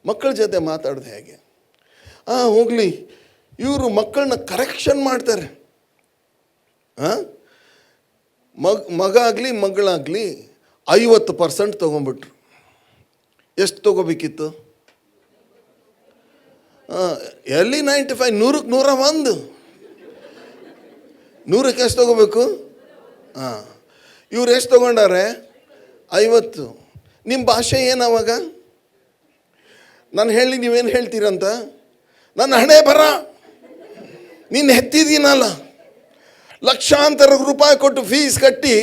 ಮಕ್ಕಳ ಜೊತೆ ಮಾತಾಡೋದು ಹೇಗೆ? ಹೋಗಲಿ, ಇವರು ಮಕ್ಕಳನ್ನ ಕರೆಕ್ಷನ್ ಮಾಡ್ತಾರೆ. ಮಗ ಆಗಲಿ ಮಗಳಾಗಲಿ 50% ತೊಗೊಂಬಿಟ್ರು. ಎಷ್ಟು ತೊಗೋಬೇಕಿತ್ತು? ಎಲ್ಲಿ 95, 100ಕ್ಕೆ 101. 100ಕ್ಕೆ ಎಷ್ಟು ತೊಗೋಬೇಕು? ಇವ್ರು ಎಷ್ಟು ತೊಗೊಂಡಾರೆ? 50. ನಿಮ್ಮ ಭಾಷೆ ಏನು ಅವಾಗ? ನಾನು ಹೇಳಿ ನೀವೇನು ಹೇಳ್ತೀರಂತ? ನನ್ನ ಹಣೆ ಬರ, ನೀನು ಹೆತ್ತಿದ್ದೀನಲ್ಲ, ಲಕ್ಷಾಂತರ ರೂಪಾಯಿ ಕೊಟ್ಟು ಫೀಸ್ ಕಟ್ಟಿ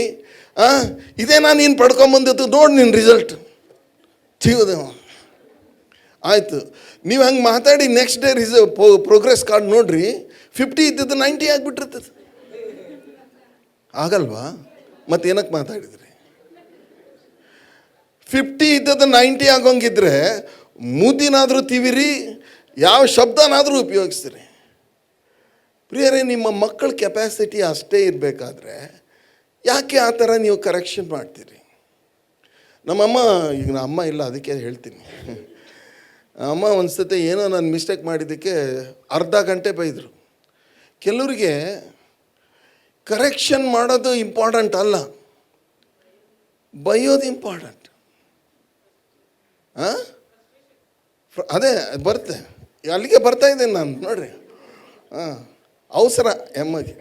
ಇದೇನಾ ನೀನು ಪಡ್ಕೊಂಬಂದಿತ್ತು, ನೋಡಿ ನಿನ್ನ ರಿಸಲ್ಟ್ ಸಿಗೋದು. ಆಯಿತು, ನೀವು ಹಂಗೆ ಮಾತಾಡಿ ನೆಕ್ಸ್ಟ್ ಡೇ ಪ್ರೋಗ್ರೆಸ್ ಕಾರ್ಡ್ ನೋಡ್ರಿ, 50 ಇದ್ದದ್ದು 90 ಆಗಿಬಿಟ್ಟಿರ್ತದೆ. ಆಗಲ್ವಾ? ಮತ್ತೇನಕ್ಕೆ ಮಾತಾಡಿದ್ರಿ? 50 ಇದ್ದದ್ದು 90 ಆಗೋಂಗಿದ್ರೆ ಮುದ್ದಿನಾದರೂ ತಿವಿರಿ, ಯಾವ ಶಬ್ದನಾದರೂ ಉಪಯೋಗಿಸ್ತೀರಿ. ಪ್ರಿಯರೇ, ನಿಮ್ಮ ಮಕ್ಕಳ ಕೆಪಾಸಿಟಿ ಅಷ್ಟೇ ಇರಬೇಕಾದ್ರೆ ಯಾಕೆ ಆ ಥರ ನೀವು ಕರೆಕ್ಷನ್ ಮಾಡ್ತೀರಿ? ನಮ್ಮಮ್ಮ, ಈಗ ನಮ್ಮ ಅಮ್ಮ ಇಲ್ಲ ಅದಕ್ಕೆ ಹೇಳ್ತೀನಿ, ಅಮ್ಮ ಒಂದು ಸತಿ ಏನೋ ನಾನು ಮಿಸ್ಟೇಕ್ ಮಾಡಿದ್ದಕ್ಕೆ ಅರ್ಧ ಗಂಟೆ ಬೈದರು. ಕೆಲವರಿಗೆ ಕರೆಕ್ಷನ್ ಮಾಡೋದು ಇಂಪಾರ್ಟೆಂಟ್ ಅಲ್ಲ, ಬೈಯೋದು ಇಂಪಾರ್ಟೆಂಟ್. ಅದೇ ಬರುತ್ತೆ, ಅಲ್ಲಿಗೆ ಬರ್ತಾ ಇದ್ದೇನೆ ನಾನು ನೋಡ್ರಿ. ಅವಸರ ಎಮ್ಮಗೆ.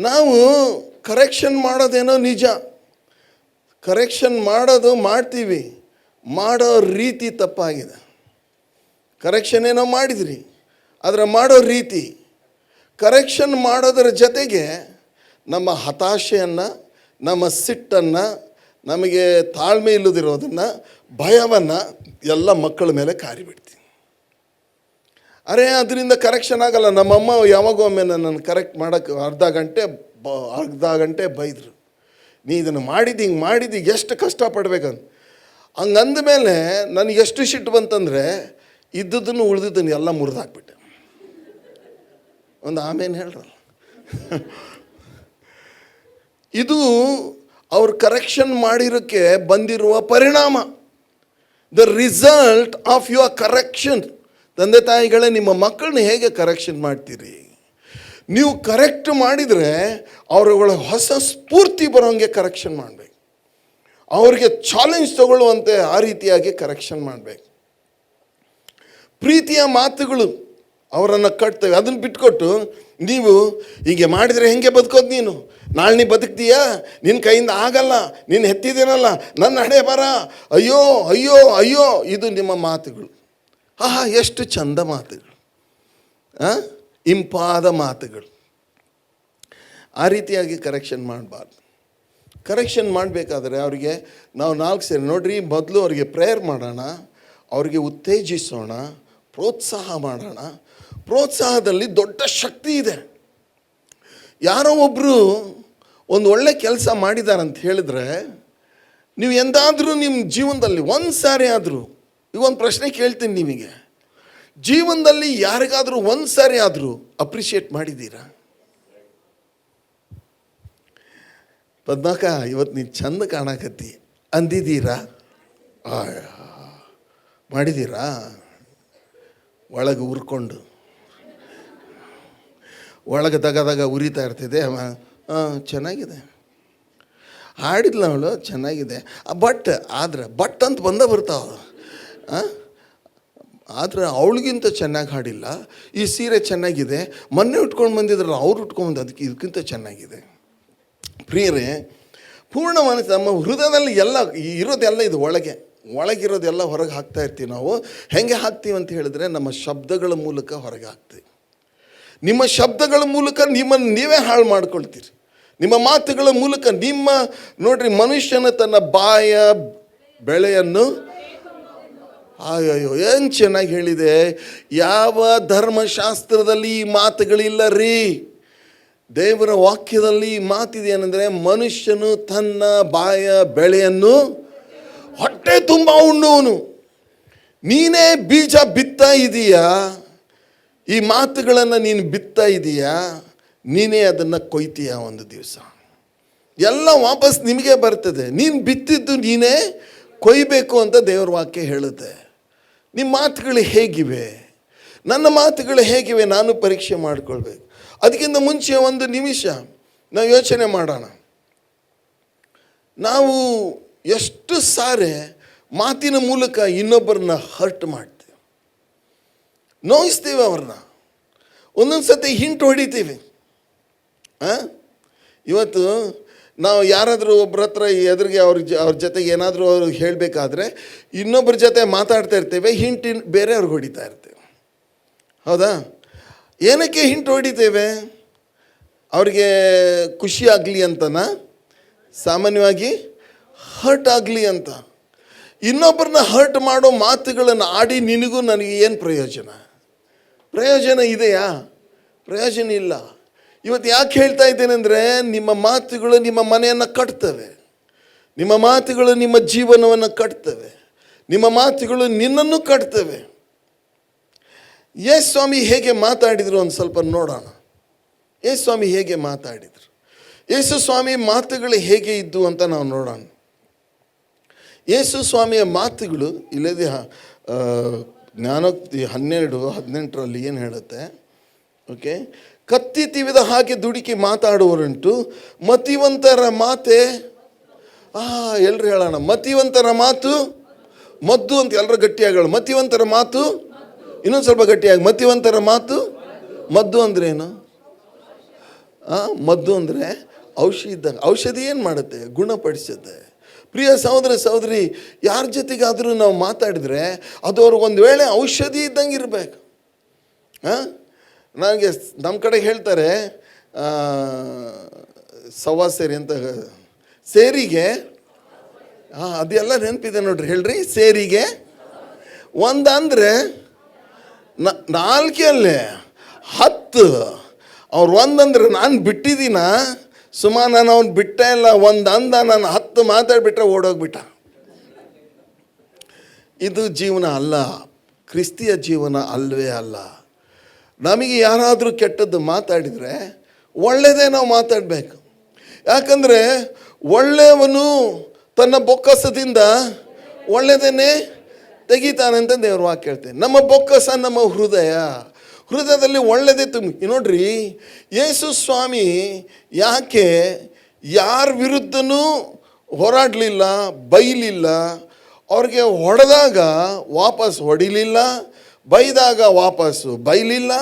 ನಾವು ಕರೆಕ್ಷನ್ ಮಾಡೋದೇನೋ ನಿಜ, ಕರೆಕ್ಷನ್ ಮಾಡೋದು ಮಾಡ್ತೀವಿ, ಮಾಡೋ ರೀತಿ ತಪ್ಪಾಗಿದೆ. ಕರೆಕ್ಷನ್ ಏನೋ ಮಾಡಿದ್ರಿ, ಆದರೆ ಮಾಡೋ ರೀತಿ, ಕರೆಕ್ಷನ್ ಮಾಡೋದರ ಜೊತೆಗೆ ನಮ್ಮ ಹತಾಶೆಯನ್ನು, ನಮ್ಮ ಸಿಟ್ಟನ್ನು, ನಮಗೆ ತಾಳ್ಮೆ ಇಲ್ಲದಿರೋದನ್ನು, ಭಯವನ್ನು ಎಲ್ಲ ಮಕ್ಕಳ ಮೇಲೆ ಕಾರಿಬಿಡ್ತೀವಿ. ಅದರಿಂದ ಕರೆಕ್ಷನ್ ಆಗಲ್ಲ. ನಮ್ಮಮ್ಮ ಯಾವಾಗೋ ಒಮ್ಮೆ ನನ್ನನ್ನು ಕರೆಕ್ಟ್ ಮಾಡೋಕ್ಕೆ ಅರ್ಧ ಗಂಟೆ ಬೈದರು. ನೀ ಇದನ್ನು ಹಿಂಗೆ ಮಾಡಿದ್ದು ಎಷ್ಟು ಕಷ್ಟಪಡ್ಬೇಕಂತ. ಹಂಗಂದ ಮೇಲೆ ನನಗೆ ಎಷ್ಟು ಸಿಟ್ಟು ಬಂತಂದರೆ ಇದ್ದದನ್ನು ಉಳಿದಿದ್ದನ್ನು ಎಲ್ಲ ಮುರಿದಾಕ್ಬಿಟ್ಟೆ. ಒಂದು ಆಮೇಲೆ ಹೇಳ್ರಲ್ಲ, ಇದು ಅವ್ರು ಕರೆಕ್ಷನ್ ಮಾಡಿರೋಕ್ಕೆ ಬಂದಿರುವ ಪರಿಣಾಮ, the result of your correction. ತಂದೆ ತಾಯಿಗಳೇ, ನಿಮ್ಮ ಮಕ್ಕಳನ್ನ ಹೇಗೆ ಕರೆಕ್ಷನ್ ಮಾಡ್ತೀರಿ? ನೀವು ಕರೆಕ್ಟ್ ಮಾಡಿದರೆ ಅವರುಗಳ ಹೊಸ ಸ್ಫೂರ್ತಿ ಬರೋಂಗೆ ಕರೆಕ್ಷನ್ ಮಾಡಬೇಕು. ಅವ್ರಿಗೆ ಚಾಲೆಂಜ್ ತಗೊಳ್ಳುವಂತೆ ಆ ರೀತಿಯಾಗಿ ಕರೆಕ್ಷನ್ ಮಾಡಬೇಕು. ಪ್ರೀತಿಯ ಮಾತುಗಳು ಅವರನ್ನು ಕಟ್ತವೆ. ಅದನ್ನು ಬಿಟ್ಕೊಟ್ಟು ನೀವು ಹೀಗೆ ಮಾಡಿದರೆ ಹೆಂಗೆ ಬದುಕೋದು, ನೀನು ನಾಳೆ ನೀ ಬದುಕ್ತೀಯಾ, ನಿನ್ನ ಕೈಯಿಂದ ಆಗಲ್ಲ, ನೀನು ಹೆತ್ತಿದ್ದೀನಲ್ಲ, ನನ್ನ ಹಣೆ ಬರ, ಅಯ್ಯೋ ಅಯ್ಯೋ ಅಯ್ಯೋ, ಇದು ನಿಮ್ಮ ಮಾತುಗಳು. ಎಷ್ಟು ಚಂದ ಮಾತುಗಳು, ಇಂಪಾದ ಮಾತುಗಳು. ಆ ರೀತಿಯಾಗಿ ಕರೆಕ್ಷನ್ ಮಾಡಬಾರ್ದು. ಕರೆಕ್ಷನ್ ಮಾಡಬೇಕಾದ್ರೆ ಅವರಿಗೆ ನಾವು 4 ಸೇರಿ ನೋಡ್ರಿ, ಮೊದಲು ಅವರಿಗೆ ಪ್ರೇಯರ್ ಮಾಡೋಣ, ಅವರಿಗೆ ಉತ್ತೇಜಿಸೋಣ, ಪ್ರೋತ್ಸಾಹ ಮಾಡೋಣ. ಪ್ರೋತ್ಸಾಹದಲ್ಲಿ ದೊಡ್ಡ ಶಕ್ತಿ ಇದೆ. ಯಾರೋ ಒಬ್ಬರು ಒಂದು ಒಳ್ಳೆ ಕೆಲಸ ಮಾಡಿದಾರಂತ ಹೇಳಿದ್ರೆ, ನೀವು ಎಂದಾದರೂ ನಿಮ್ಮ ಜೀವನದಲ್ಲಿ ಒಂದು ಸಾರಿ ಆದರೂ, ಈಗ ಒಂದು ಪ್ರಶ್ನೆ ಕೇಳ್ತೀನಿ ನಿಮಗೆ, ಜೀವನದಲ್ಲಿ ಯಾರಿಗಾದರೂ ಒಂದು ಸಾರಿ ಆದರೂ ಅಪ್ರಿಷಿಯೇಟ್ ಮಾಡಿದ್ದೀರಾ? ಪದ್ಮಾಕ, ಇವತ್ತು ನೀನು ಚಂದ ಕಾಣಕತ್ತಿ ಅಂದಿದ್ದೀರಾ? ಮಾಡಿದ್ದೀರಾ? ಒಳಗೆ ಉರ್ಕೊಂಡು, ಒಳಗೆ ತಗದಾಗ ಉರಿತಾ ಇರ್ತಿದೆ. ಚೆನ್ನಾಗಿದೆ, ಹಾಡಿದ್ಲ ಅವಳು, ಚೆನ್ನಾಗಿದೆ. ಬಟ್ ಅಂತ ಬರ್ತಾವೆ. ಆದರೆ ಅವಳಿಗಿಂತ ಚೆನ್ನಾಗಿ ಹಾಡಿಲ್ಲ. ಈ ಸೀರೆ ಚೆನ್ನಾಗಿದೆ, ಮೊನ್ನೆ ಉಟ್ಕೊಂಡು ಬಂದಿದ್ರಲ್ಲ ಅವ್ರು ಉಟ್ಕೊಂಡು ಅದಕ್ಕೆ ಇದಕ್ಕಿಂತ ಚೆನ್ನಾಗಿದೆ. ಪ್ರಿಯರೇ, ಪೂರ್ಣ ಮನಸ್ಸು, ನಮ್ಮ ಹೃದಯದಲ್ಲಿ ಎಲ್ಲ ಇರೋದೆಲ್ಲ ಇದು ಒಳಗಿರೋದೆಲ್ಲ ಹೊರಗೆ ಹಾಕ್ತಾ ಇರ್ತೀವಿ. ನಾವು ಹೆಂಗೆ ಹಾಕ್ತೀವಿ ಅಂತ ಹೇಳಿದ್ರೆ, ನಮ್ಮ ಶಬ್ದಗಳ ಮೂಲಕ ಹೊರಗೆ ಹಾಕ್ತೀವಿ. ನಿಮ್ಮ ಶಬ್ದಗಳ ಮೂಲಕ ನಿಮ್ಮನ್ನು ನೀವೇ ಹಾಳು ಮಾಡ್ಕೊಳ್ತೀರಿ. ನಿಮ್ಮ ಮಾತುಗಳ ಮೂಲಕ ನೋಡ್ರಿ, ಮನುಷ್ಯನ ತನ್ನ ಬಾಯ ಬೆಳೆಯನ್ನು, ಅಯ್ಯೋ ಏನು ಚೆನ್ನಾಗಿ ಹೇಳಿದೆ. ಯಾವ ಧರ್ಮಶಾಸ್ತ್ರದಲ್ಲಿ ಈ ಮಾತುಗಳಿಲ್ಲ ರೀ. ದೇವರ ವಾಕ್ಯದಲ್ಲಿ ಈ ಮಾತಿದೆ ಏನಂದರೆ, ಮನುಷ್ಯನು ತನ್ನ ಬಾಯ ಬೆಳೆಯನ್ನು ಹೊಟ್ಟೆ ತುಂಬ ಉಣ್ಣುವನು. ನೀನೇ ಬೀಜ ಬಿತ್ತಾ ಇದೀಯಾ, ಈ ಮಾತುಗಳನ್ನು ನೀನು ಬಿತ್ತಾ ಇದೀಯಾ, ನೀನೇ ಅದನ್ನು ಕೊಯ್ತೀಯ. ಒಂದು ದಿವಸ ಎಲ್ಲ ವಾಪಸ್ ನಿಮಗೆ ಬರ್ತದೆ. ನೀನು ಬಿತ್ತಿದ್ದು ನೀನೇ ಕೊಯ್ಬೇಕು ಅಂತ ದೇವ್ರ ವಾಕ್ಯ ಹೇಳುತ್ತೆ. ನಿಮ್ಮ ಮಾತುಗಳು ಹೇಗಿವೆ, ನನ್ನ ಮಾತುಗಳು ಹೇಗಿವೆ, ನಾನು ಪರೀಕ್ಷೆ ಮಾಡಿಕೊಳ್ಬೇಕು. ಅದಕ್ಕಿಂತ ಮುಂಚೆ ಒಂದು ನಿಮಿಷ ನಾವು ಯೋಚನೆ ಮಾಡೋಣ. ನಾವು ಎಷ್ಟು ಸಾರಿ ಮಾತಿನ ಮೂಲಕ ಇನ್ನೊಬ್ಬರನ್ನ ಹರ್ಟ್ ಮಾಡ್ತೀವಿ, ನೋಯಿಸ್ತೀವಿ ಅವ್ರನ್ನ, ಒಂದೊಂದು ಸತಿ ಹಿಂಟು ಹೊಡಿತೀವಿ. ಇವತ್ತು ನಾವು ಯಾರಾದರೂ ಒಬ್ಬರ ಹತ್ರ ಎದುರಿಗೆ ಅವ್ರ ಜೊತೆಗೆ ಏನಾದರೂ ಅವ್ರಿಗೆ ಹೇಳಬೇಕಾದ್ರೆ ಇನ್ನೊಬ್ಬರ ಜೊತೆ ಮಾತಾಡ್ತಾ ಇರ್ತೇವೆ, ಹಿಂಟು ಬೇರೆಯವ್ರಿಗೆ ಹೊಡಿತಾ ಇರ್ತೇವೆ. ಹೌದಾ? ಏನಕ್ಕೆ ಹಿಂಟು ಹೊಡಿತೇವೆ? ಅವ್ರಿಗೆ ಖುಷಿ ಆಗಲಿ ಅಂತನಾ? ಸಾಮಾನ್ಯವಾಗಿ ಹರ್ಟ್ ಆಗಲಿ ಅಂತ. ಇನ್ನೊಬ್ಬರನ್ನ ಹರ್ಟ್ ಮಾಡೋ ಮಾತುಗಳನ್ನು ಆಡಿ ನಿನಗೂ ನನಗೆ ಏನು ಪ್ರಯೋಜನ? ಪ್ರಯೋಜನ ಇದೆಯಾ? ಪ್ರಯೋಜನ ಇಲ್ಲ. ಇವತ್ತು ಯಾಕೆ ಹೇಳ್ತಾ ಇದ್ದೇನೆ ಅಂದರೆ, ನಿಮ್ಮ ಮಾತುಗಳು ನಿಮ್ಮ ಮನೆಯನ್ನು ಕಟ್ತವೆ, ನಿಮ್ಮ ಮಾತುಗಳು ನಿಮ್ಮ ಜೀವನವನ್ನು ಕಟ್ತವೆ, ನಿಮ್ಮ ಮಾತುಗಳು ನಿನ್ನನ್ನು ಕಟ್ತವೆ. ಯೇಸು ಸ್ವಾಮಿ ಹೇಗೆ ಮಾತಾಡಿದರು ಒಂದು ಸ್ವಲ್ಪ ನೋಡೋಣ. ಯೇಸು ಸ್ವಾಮಿ ಹೇಗೆ ಮಾತಾಡಿದರು, ಯೇಸು ಸ್ವಾಮಿ ಮಾತುಗಳು ಹೇಗೆ ಇದ್ದು ಅಂತ ನಾವು ನೋಡೋಣ. ಯೇಸು ಸ್ವಾಮಿಯ ಮಾತುಗಳು ಇಲ್ಲದೆ ಜ್ಞಾನೋಕ್ತಿ 12:18 ಏನು ಹೇಳುತ್ತೆ? ಓಕೆ, ಕತ್ತಿ ತಿವಿದ ಹಾಗೆ ದುಡುಕಿ ಮಾತಾಡುವರುಂಟು, ಮತಿವಂತರ ಮಾತೆ ಎಲ್ಲರೂ ಹೇಳೋಣ, ಮತಿವಂತರ ಮಾತು ಮದ್ದು ಅಂತ. ಎಲ್ಲರೂ ಗಟ್ಟಿಯಾಗಿ ಹೇಳ, ಮತಿವಂತರ ಮಾತು. ಇನ್ನೊಂದು ಸ್ವಲ್ಪ ಗಟ್ಟಿಯಾಗಿ, ಮತಿವಂತರ ಮಾತು ಮದ್ದು ಅಂದ್ರೆ ಏನು? ಮದ್ದು ಅಂದರೆ ಔಷಧಿ ಇದ್ದಂಗೆ. ಔಷಧಿ ಏನು ಮಾಡುತ್ತೆ? ಗುಣಪಡಿಸುತ್ತೆ. ಪ್ರಿಯ ಸಹೋದರ ಸಹೋದರಿ, ಯಾರ ಜೊತೆಗಾದರೂ ನಾವು ಮಾತಾಡಿದರೆ ಅದು ಅವ್ರಿಗೊಂದು ವೇಳೆ ಔಷಧಿ ಇದ್ದಂಗೆ ಇರಬೇಕು. ನನಗೆ ನಮ್ಮ ಕಡೆ ಹೇಳ್ತಾರೆ ಸವಾಸೇರಿ ಅಂತ, ಸೇರಿಗೆ ಅದೆಲ್ಲ ನೆನಪಿದೆ ನೋಡ್ರಿ, ಹೇಳ್ರಿ. ಸೇರಿಗೆ ಒಂದಂದರೆ 4 ಅಲ್ಲೇ 10. ಅವ್ರು ಒಂದಂದ್ರೆ ನಾನು ಬಿಟ್ಟಿದ್ದೀನ ಸುಮಾ, ನಾನು ಅವ್ನು ಬಿಟ್ಟೇ ಇಲ್ಲ. ಒಂದು ಅಂದ, ನಾನು 10 ಮಾತಾಡ್ಬಿಟ್ರೆ ಓಡೋಗ್ಬಿಟ್ಟ. ಇದು ಜೀವನ ಅಲ್ಲ, ಕ್ರಿಸ್ತಿಯ ಜೀವನ ಅಲ್ಲವೇ ಅಲ್ಲ. ನಮಗೆ ಯಾರಾದರೂ ಕೆಟ್ಟದ್ದು ಮಾತಾಡಿದರೆ ಒಳ್ಳೆಯದೇ ನಾವು ಮಾತಾಡಬೇಕು. ಯಾಕಂದರೆ ಒಳ್ಳೆಯವನು ತನ್ನ ಬೊಕ್ಕಸದಿಂದ ಒಳ್ಳೆಯದನ್ನೇ ತೆಗಿತಾನೆ ಅಂತ ದೇವ್ರ ವಾಕ್ಯ ಹೇಳ್ತೇನೆ. ನಮ್ಮ ಬೊಕ್ಕಸ ನಮ್ಮ ಹೃದಯದಲ್ಲಿ ಒಳ್ಳೆಯದೇ ತುಂಬಿ. ನೋಡ್ರಿ, ಯೇಸು ಸ್ವಾಮಿ ಯಾಕೆ ಯಾರ ವಿರುದ್ಧನೂ ಹೋರಾಡಲಿಲ್ಲ, ಬೈಲಿಲ್ಲ. ಅವ್ರಿಗೆ ಹೊಡೆದಾಗ ವಾಪಸ್ ಹೊಡಿಲಿಲ್ಲ, ಬೈದಾಗ ವಾಪಸ್ಸು ಬೈಲಿಲ್ಲ,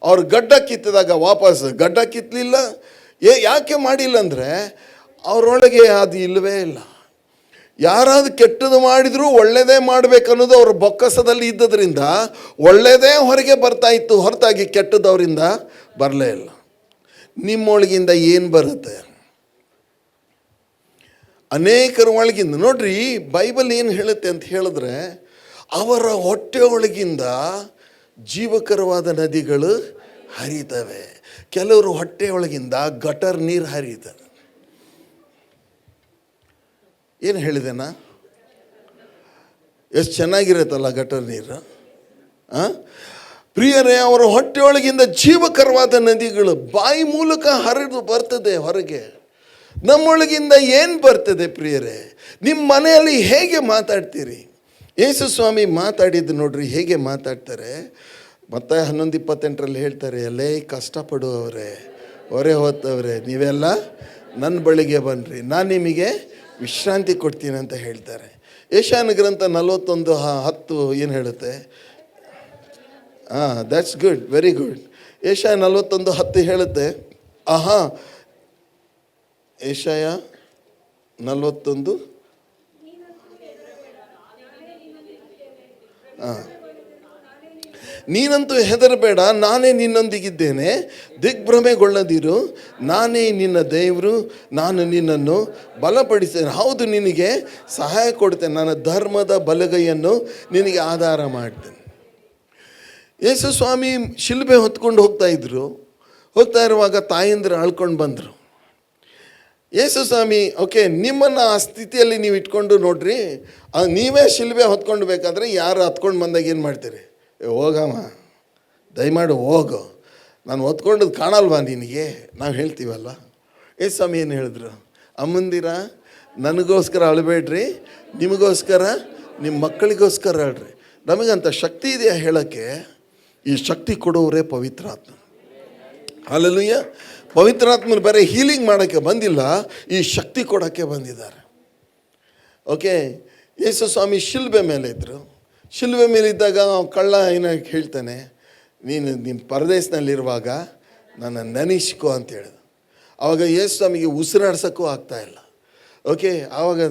ಅವ್ರು ಗಡ್ಡ ಕಿತ್ತಿದಾಗ ವಾಪಸ್ ಗಡ್ಡ ಕಿತ್ತಲಿಲ್ಲ. ಯಾಕೆ ಮಾಡಿಲ್ಲ ಅಂದರೆ ಅವರೊಳಗೆ ಅದು ಇಲ್ಲವೇ ಇಲ್ಲ. ಯಾರಾದ್ರು ಕೆಟ್ಟದ್ದು ಮಾಡಿದರೂ ಒಳ್ಳೆಯದೇ ಮಾಡಬೇಕನ್ನೋದು ಅವ್ರ ಬೊಕ್ಕಸದಲ್ಲಿ ಇದ್ದದ್ರಿಂದ ಒಳ್ಳೆಯದೇ ಹೊರಗೆ ಬರ್ತಾ ಇತ್ತು, ಹೊರತಾಗಿ ಕೆಟ್ಟದ್ದು ಅವರಿಂದ ಬರಲೇ ಇಲ್ಲ. ನಿಮ್ಮೊಳಗಿಂದ ಏನು ಬರುತ್ತೆ? ಅನೇಕರ ಒಳಗಿಂದ. ನೋಡ್ರಿ, ಬೈಬಲ್ ಏನು ಹೇಳುತ್ತೆ ಅಂತ ಹೇಳಿದ್ರೆ, ಅವರ ಹೊಟ್ಟೆಯೊಳಗಿಂದ ಜೀವಕರವಾದ ನದಿಗಳು ಹರಿತವೆ. ಕೆಲವರು ಹೊಟ್ಟೆಯೊಳಗಿಂದ ಗಟರ್ ನೀರು ಹರಿತವೆ. ಏನು ಹೇಳಿದೆನಾ? ಎಷ್ಟು ಚೆನ್ನಾಗಿರುತ್ತಲ್ಲ ಗಟರ್ ನೀರು. ಪ್ರಿಯರೇ, ಅವರ ಹೊಟ್ಟೆಯೊಳಗಿಂದ ಜೀವಕರವಾದ ನದಿಗಳು ಬಾಯಿ ಮೂಲಕ ಹರಿದು ಬರ್ತದೆ ಹೊರಗೆ. ನಮ್ಮೊಳಗಿಂದ ಏನು ಬರ್ತದೆ ಪ್ರಿಯರೇ? ನಿಮ್ಮ ಮನೆಯಲ್ಲಿ ಹೇಗೆ ಮಾತಾಡ್ತೀರಿ? ಯೇಸು ಸ್ವಾಮಿ ಮಾತಾಡಿದ್ದು ನೋಡ್ರಿ, ಹೇಗೆ ಮಾತಾಡ್ತಾರೆ. ಮತ್ತಾಯ 11:28 ಹೇಳ್ತಾರೆ, ಎಲ್ಲೇ ಕಷ್ಟಪಡುವವರೇ, ಹೊರೆ ಹೊತ್ತವರೇ, ನೀವೆಲ್ಲ ನನ್ನ ಬಳಿಗೆ ಬನ್ನಿರಿ, ನಾನು ನಿಮಗೆ ವಿಶ್ರಾಂತಿ ಕೊಡ್ತೀನಿ ಅಂತ ಹೇಳ್ತಾರೆ. ಯೆಶಾಯನ ಗ್ರಂಥ 41:10 ಏನು ಹೇಳುತ್ತೆ? That's good, very good. ಯೆಶಾಯ 41:10 ಹೇಳುತ್ತೆ. ಯೆಶಾಯ 41 ನೀನಂತೂ ಹೆದರಬೇಡ, ನಾನೇ ನಿನ್ನೊಂದಿಗಿದ್ದೇನೆ, ದಿಗ್ಭ್ರಮೆಗೊಳ್ಳದಿರು, ನಾನೇ ನಿನ್ನ ದೇವರು, ನಾನು ನಿನ್ನನ್ನು ಬಲಪಡಿಸ್ತೇನೆ. ಹೌದು, ನಿನಗೆ ಸಹಾಯ ಕೊಡ್ತೇನೆ, ನನ್ನ ಧರ್ಮದ ಬಲಗೈಯನ್ನು ನಿನಗೆ ಆಧಾರ ಮಾಡ್ತೇನೆ. ಯೇಸು ಸ್ವಾಮಿ ಶಿಲುಬೆ ಹೊತ್ಕೊಂಡು ಹೋಗ್ತಾ ಇರುವಾಗ ತಾಯಂದಿರು ಅಳ್ಕೊಂಡು ಬಂದರು. ಯೇಸು ಸ್ವಾಮಿ, ಓಕೆ, ನಿಮ್ಮನ್ನು ಆ ಸ್ಥಿತಿಯಲ್ಲಿ ನೀವು ಇಟ್ಕೊಂಡು ನೋಡ್ರಿ, ನೀವೇ ಶಿಲುಬೆ ಹೊತ್ಕೊಂಡು ಬೇಕಾದರೆ ಯಾರು ಹತ್ಕೊಂಡು ಬಂದಾಗ ಏನು ಮಾಡ್ತೀರಿ? ಹೋಗಮ್ಮ, ದಯಮಾಡಿ ಹೋಗು, ನಾನು ಹೊತ್ಕೊಂಡದ್ದು ಕಾಣಲ್ವಾ ನಿನಗೆ? ನಾವು ಹೇಳ್ತೀವಲ್ಲ. ಯೇಸು ಸ್ವಾಮಿ ಏನು ಹೇಳಿದ್ರು? ಅಮ್ಮಂದಿರ, ನನಗೋಸ್ಕರ ಅಳಬೇಡ್ರಿ, ನಿಮಗೋಸ್ಕರ ನಿಮ್ಮ ಮಕ್ಕಳಿಗೋಸ್ಕರ ಅಳ್ರಿ. ನಮಗಂತ ಶಕ್ತಿ ಇದೆಯಾ ಹೇಳೋಕ್ಕೆ? ಈ ಶಕ್ತಿ ಕೊಡೋರೇ ಪವಿತ್ರಾತ್ಮ. ಹಲ್ಲೆಲೂಯಾ. ಪವಿತ್ರಾತ್ಮರು ಬೇರೆ ಹೀಲಿಂಗ್ ಮಾಡೋಕ್ಕೆ ಬಂದಿಲ್ಲ, ಈ ಶಕ್ತಿ ಕೊಡೋಕ್ಕೆ ಬಂದಿದ್ದಾರೆ. ಓಕೆ, ಯೇಸು ಸ್ವಾಮಿ ಶಿಲ್ಬೆ ಮೇಲೆ ಇದ್ದರು. ಶಿಲ್ಬೆ ಮೇಲೆ ಇದ್ದಾಗ ಕಳ್ಳ ಏನೋ ಹೇಳ್ತಾನೆ, ನೀನು ಪರದೇಶನಲ್ಲಿರುವಾಗ ನನ್ನ ನೆನೆಸ್ಕೋ ಅಂತ ಹೇಳಿದ. ಆವಾಗ ಯೇಸು ಸ್ವಾಮಿಗೆ ಉಸಿರಾಡ್ಸೋಕ್ಕೂ ಆಗ್ತಾಯಿಲ್ಲ. ಓಕೆ, ಆವಾಗ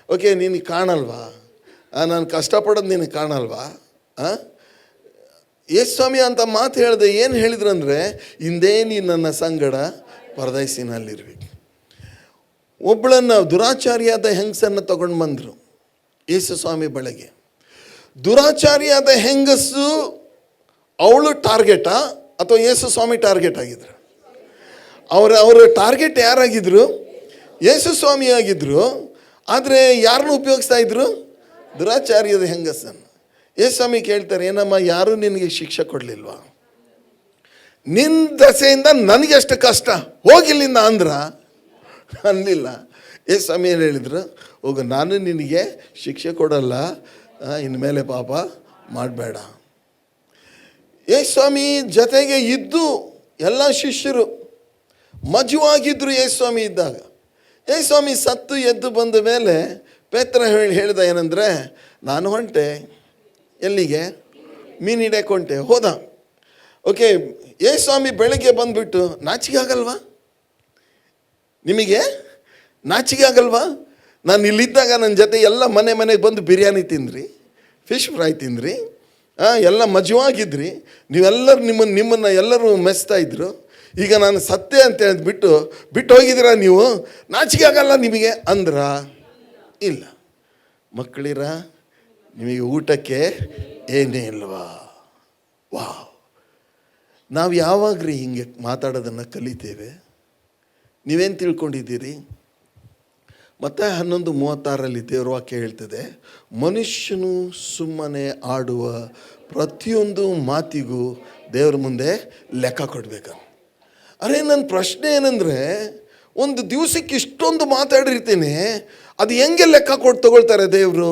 ಓಕೆ ನಿನಗೆ ಕಾಣಲ್ವಾ, ನಾನು ಕಷ್ಟಪಡೋದು ನಿನಗೆ ಕಾಣಲ್ವಾ? ಯೇಸು ಸ್ವಾಮಿ ಅಂತ ಮಾತು ಹೇಳಿದೆ. ಏನು ಹೇಳಿದ್ರು ಅಂದರೆ, ಹಿಂದೆ ನೀನು ನನ್ನ ಸಂಗಡ ಪರದೇಶಿನಲ್ಲಿರ್ಬೇಕು. ಒಬ್ಬಳನ್ನು ದುರಾಚಾರಿಯಾದ ಹೆಂಗಸನ್ನು ತಗೊಂಡು ಬಂದರು ಯೇಸು ಸ್ವಾಮಿ ಬಳಿಗೆ. ದುರಾಚಾರಿಯಾದ ಹೆಂಗಸು ಅವಳು ಟಾರ್ಗೆಟಾ ಅಥವಾ ಯೇಸು ಸ್ವಾಮಿ ಟಾರ್ಗೆಟ್ ಆಗಿದ್ರು? ಅವರ ಟಾರ್ಗೆಟ್ ಯಾರಾಗಿದ್ದರು? ಯೇಸು ಸ್ವಾಮಿ ಆಗಿದ್ದರು. ಆದರೆ ಯಾರನ್ನು ಉಪಯೋಗಿಸ್ತಾ ಇದ್ರು? ದುರಾಚಾರ್ಯದ ಹೆಂಗಸನ್ನು. ಯೇಸು ಸ್ವಾಮಿ ಕೇಳ್ತಾರೆ, ಏನಮ್ಮ ಯಾರೂ ನಿನಗೆ ಶಿಕ್ಷೆ ಕೊಡಲಿಲ್ವಾ? ನಿನ್ನ ದಸೆಯಿಂದ ನನಗೆ ಎಷ್ಟು ಕಷ್ಟ, ಹೋಗಿಲ್ಲಿಂದ ಅನ್ನಲಿಲ್ಲ. ಯೇಸು ಸ್ವಾಮಿ ಏನು ಹೇಳಿದ್ರು? ಹೋಗು, ನಾನು ನಿನಗೆ ಶಿಕ್ಷೆ ಕೊಡಲ್ಲ, ಇನ್ಮೇಲೆ ಪಾಪ ಮಾಡಬೇಡ. ಯೇಸು ಸ್ವಾಮಿ ಜೊತೆಗೆ ಇದ್ದು ಎಲ್ಲ ಶಿಷ್ಯರು ಮಜವಾಗಿದ್ದರು ಯೇಸು ಸ್ವಾಮಿ ಇದ್ದಾಗ. ಯೇಸು ಸ್ವಾಮಿ ಸತ್ತು ಎದ್ದು ಬಂದ ಮೇಲೆ ಪೇತ್ರ ಹೇಳಿದ ಏನಂದರೆ, ನಾನು ಹೊಂಟೆ. ಎಲ್ಲಿಗೆ? ಮೀನು ಹಿಡಿಯಕ್ಕೆ ಹೊಂಟೆ. ಹೋದ. ಓಕೆ, ಯೇಸು ಸ್ವಾಮಿ ಬೆಳಗ್ಗೆ ಬಂದುಬಿಟ್ಟು, ನಾಚಿಕೆ ಆಗಲ್ವಾ ನಿಮಗೆ? ನಾಚಿಕೆ ಆಗಲ್ವಾ? ನಾನು ಇಲ್ಲಿದ್ದಾಗ ನನ್ನ ಜೊತೆ ಎಲ್ಲ ಮನೆಗೆ ಬಂದು ಬಿರಿಯಾನಿ ತಿಂದ್ರಿ, ಫಿಶ್ ಫ್ರೈ ತಿಂದ್ರಿ, ಎಲ್ಲ ಮಜವಾಗಿದ್ರಿ, ನೀವೆಲ್ಲರೂ ನಿಮ್ಮನ್ನು ಎಲ್ಲರೂ ಮೆಚ್ತಾ ಇದ್ರು. ಈಗ ನಾನು ಸತ್ತೆ ಅಂತ ಹೇಳಿದ್ಬಿಟ್ಟು ಬಿಟ್ಟು ಹೋಗಿದ್ದೀರಾ ನೀವು, ನಾಚಿಕೆ ಆಗಲ್ಲ ನಿಮಗೆ ಅಂದ್ರ? ಇಲ್ಲ. ಮಕ್ಕಳಿರ, ನಿಮಗೆ ಊಟಕ್ಕೆ ಏನೇ ಇಲ್ವಾ? ವಾವ್! ನಾವು ಯಾವಾಗ್ರಿ ಹಿಂಗೆ ಮಾತಾಡೋದನ್ನು ಕಲಿತೇವೆ? ನೀವೇನು ತಿಳ್ಕೊಂಡಿದ್ದೀರಿ? ಮತ್ತೆ 11:36 ದೇವ್ರ ವಾಕ್ಯ ಹೇಳ್ತದೆ, ಮನುಷ್ಯನು ಸುಮ್ಮನೆ ಆಡುವ ಪ್ರತಿಯೊಂದು ಮಾತಿಗೂ ದೇವ್ರ ಮುಂದೆ ಲೆಕ್ಕ ಕೊಡಬೇಕು. ಅರೆ, ನನ್ನ ಪ್ರಶ್ನೆ ಏನಂದರೆ, ಒಂದು ದಿವಸಕ್ಕೆ ಇಷ್ಟೊಂದು ಮಾತಾಡಿರ್ತೀನಿ, ಅದು ಹೆಂಗೆ ಲೆಕ್ಕ ತಗೊಳ್ತಾರೆ ದೇವರು?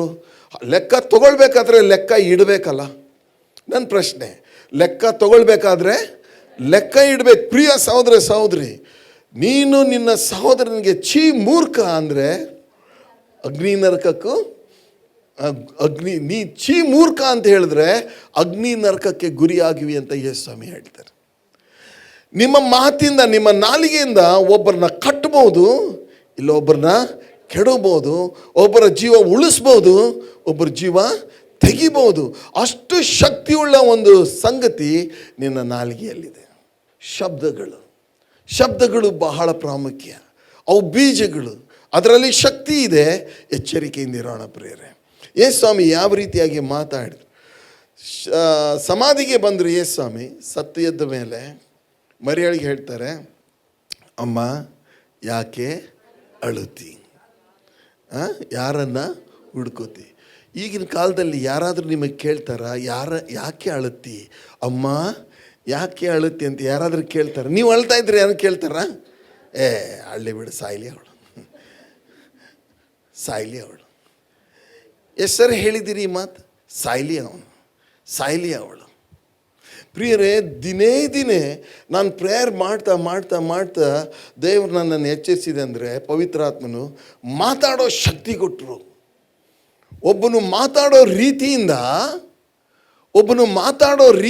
ಲೆಕ್ಕ ತಗೊಳ್ಬೇಕಾದ್ರೆ ಲೆಕ್ಕ ಇಡಬೇಕಲ್ಲ. ನನ್ನ ಪ್ರಶ್ನೆ, ಲೆಕ್ಕ ತಗೊಳ್ಬೇಕಾದ್ರೆ ಲೆಕ್ಕ ಇಡಬೇಕು. ಪ್ರಿಯ ಸಹೋದರ ಸಹೋದರಿ, ನೀನು ನಿನ್ನ ಸಹೋದರನಿಗೆ ಛೀ ಮೂರ್ಖ ಅಂದರೆ ಅಗ್ನಿ ನರಕಕ್ಕೂ ನೀ ಛೀ ಮೂರ್ಖ ಅಂತ ಹೇಳಿದ್ರೆ ಅಗ್ನಿ ನರಕಕ್ಕೆ ಗುರಿಯಾಗಿವಿ ಅಂತ ಯೇಸು ಸ್ವಾಮಿ ಹೇಳ್ತಾರೆ. ನಿಮ್ಮ ಮಾತಿಂದ, ನಿಮ್ಮ ನಾಲಿಗೆಯಿಂದ ಒಬ್ಬರನ್ನ ಕಟ್ಬೋದು, ಇಲ್ಲ ಒಬ್ಬರನ್ನ ಕೆಡಬೋದು, ಒಬ್ಬರ ಜೀವ ಉಳಿಸ್ಬೋದು, ಒಬ್ಬರ ಜೀವ ತೆಗಿಬೋದು. ಅಷ್ಟು ಶಕ್ತಿಯುಳ್ಳ ಒಂದು ಸಂಗತಿ ನಿನ್ನ ನಾಲಿಗೆಯಲ್ಲಿದೆ. ಶಬ್ದಗಳು ಬಹಳ ಪ್ರಾಮುಖ್ಯ. ಅವು ಬೀಜಗಳು, ಅದರಲ್ಲಿ ಶಕ್ತಿ ಇದೆ. ಎಚ್ಚರಿಕೆಯಿಂದ ಇರೋಣ ಪ್ರಿಯರೇ. ಯೇಸು ಸ್ವಾಮಿ ಯಾವ ರೀತಿಯಾಗಿ ಮಾತಾಡಿದ್ರು? ಸಮಾಧಿಗೆ ಬಂದರು ಯೇಸು ಸ್ವಾಮಿ. ಸತ್ತು ಎದ್ದ ಮೇಲೆ ಮರಿಯಳಿಗೆ ಹೇಳ್ತಾರೆ, ಅಮ್ಮ ಯಾಕೆ ಅಳುತ್ತಿ? ಯಾರನ್ನು ಹುಡ್ಕೋತಿ? ಈಗಿನ ಕಾಲದಲ್ಲಿ ಯಾರಾದರೂ ನಿಮಗೆ ಕೇಳ್ತಾರ, ಯಾಕೆ ಅಳುತ್ತಿ ಅಮ್ಮ, ಯಾಕೆ ಅಳುತ್ತಿ ಅಂತ ಯಾರಾದರೂ ಕೇಳ್ತಾರೆ? ನೀವು ಅಳ್ತಾ ಇದ್ರಿ ಯಾರು ಕೇಳ್ತಾರ? ಅಳ್ಳಿ ಬಿಡು, ಸಾಯ್ಲಿ ಅವಳು. ಹೆಸರು ಹೇಳಿದ್ದೀರಿ ಈ ಮಾತು, ಸಾಯ್ಲಿ ಅವಳು. ಪ್ರಿಯರೇ, ದಿನೇ ನಾನು ಪ್ರೇಯರ್ ಮಾಡ್ತಾ ದೇವರು ನನ್ನನ್ನು ಎಚ್ಚರಿಸಿದೆ ಅಂದರೆ ಪವಿತ್ರಾತ್ಮನು ಮಾತಾಡೋ ಶಕ್ತಿ ಕೊಟ್ಟರು. ಒಬ್ಬನು ಮಾತಾಡೋ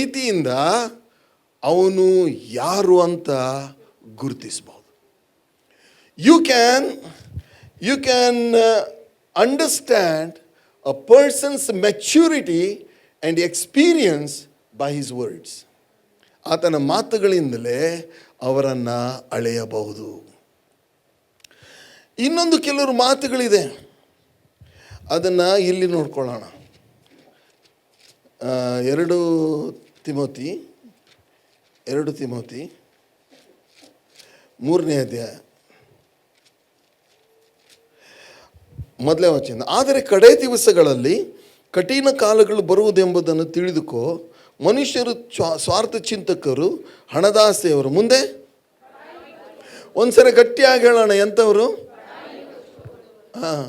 ರೀತಿಯಿಂದ ಅವನು ಯಾರು ಅಂತ ಗುರುತಿಸ್ಬೋದು. You can understand a person's maturity and experience by his words. ಆತನ ಮಾತುಗಳಿಂದಲೇ ಅವರನ್ನು ಅಳೆಯಬಹುದು. ಇನ್ನೊಂದು ಕೆಲವರು ಮಾತುಗಳಿದೆ, ಅದನ್ನು ಇಲ್ಲಿ ನೋಡ್ಕೊಳ್ಳೋಣ. 2 ತಿಮೋತಿ 3ನೇ ಅಧ್ಯಾಯ 1ನೇ ವಚನ. ಆದರೆ ಕಡೇ ದಿವಸಗಳಲ್ಲಿ ಕಠಿಣ ಕಾಲಗಳು ಬರುವುದೆಂಬುದನ್ನು ತಿಳಿದುಕೋ. ಮನುಷ್ಯರು ಸ್ವಾರ್ಥ ಚಿಂತಕರು, ಹಣದಾಸೆಯವರು. ಮುಂದೆ ಒಂದ್ಸರಿ ಗಟ್ಟಿಯಾಗಿ ಹೇಳೋಣ, ಎಂಥವರು? ಹಾಂ,